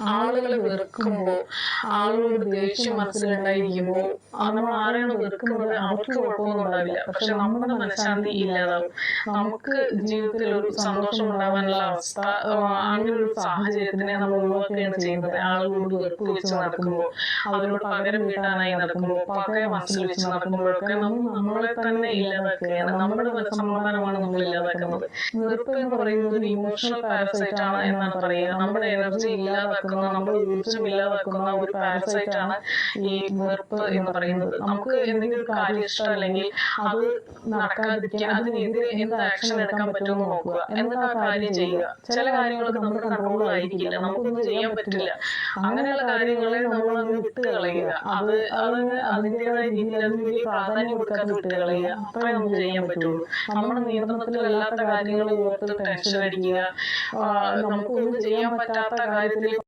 ആളുകളെ വെറുക്കുമ്പോൾ, ആളുകളോട് ദേഷ്യം മനസ്സിലുണ്ടായിരിക്കുമ്പോൾ നമ്മൾ ആരെയാണ് വെറുക്കുന്നത് അവർക്ക് കുഴപ്പമൊന്നും ഉണ്ടാവില്ല. പക്ഷെ നമ്മുടെ മനഃശാന്തി ഇല്ലാതാവും. നമുക്ക് ജീവിതത്തിൽ ഒരു സന്തോഷം ഉണ്ടാവാനുള്ള അവസ്ഥ, അങ്ങനെ ഒരു സാഹചര്യത്തിനെ നമ്മൾ ഒഴിവാക്കുകയാണ് ചെയ്യുന്നത്. ആളുകളോട് വെറുപ്പ് വെച്ച് നടക്കുമ്പോൾ, അവരോട് പകരം വീട്ടാനായി നടക്കുമ്പോൾ, പകയെ മനസ്സിൽ വെച്ച് നടക്കുമ്പോഴൊക്കെ നമ്മൾ നമ്മളെ തന്നെ ഇല്ലാതാക്കുകയാണ്. നമ്മുടെ മനസ്സമാധാനമാണ് നമ്മൾ ഇല്ലാതാക്കുന്നത്. വെറുപ്പ് എന്ന് പറയുന്നത് ഒരു ഇമോഷണൽ പാരസൈറ്റ് ആണ് എന്നാണ് പറയുക. നമ്മുടെ എനർജി ഇല്ലാതാക്കുന്ന, നമ്മുടെ ഊർജ്ജം ഇല്ലാതാക്കുന്ന ഒരു പാരസൈറ്റ് ആണ് ഈ വെറുപ്പ് എന്ന് പറയുന്നത്. നമുക്ക് എന്തെങ്കിലും ഒരു കാര്യം ഇഷ്ടമല്ലെങ്കിൽ അത് നടക്കാതിരിക്കുക, അതിനെതിരെ എന്ത് ആക്ഷൻ എടുക്കാൻ പറ്റുമെന്ന് നോക്കുക, എന്നിട്ട് ആ കാര്യം ചെയ്യുക. ചില കാര്യങ്ങളൊക്കെ നമ്മുടെ കൺട്രോളിലായിരിക്കില്ല, നമുക്കൊന്നും ചെയ്യാൻ പറ്റില്ല. അങ്ങനെയുള്ള കാര്യങ്ങളെ നമ്മൾ അങ്ങ് വിട്ട് കളയുക. അതിൻ്റെതായ രീതിയിൽ അതിന് വലിയ പ്രാധാന്യം കൊടുക്കാതെ വിട്ട് കളയുക. അത്രേ നമുക്ക് ചെയ്യാൻ പറ്റുള്ളൂ. നമ്മുടെ നിയന്ത്രണത്തിലല്ലാത്ത കാര്യങ്ങൾ ഓർത്ത് ടെൻഷൻ അടിക്കുക, നമുക്കൊന്നും ചെയ്യാൻ പറ്റാത്ത കാര്യത്തിൽ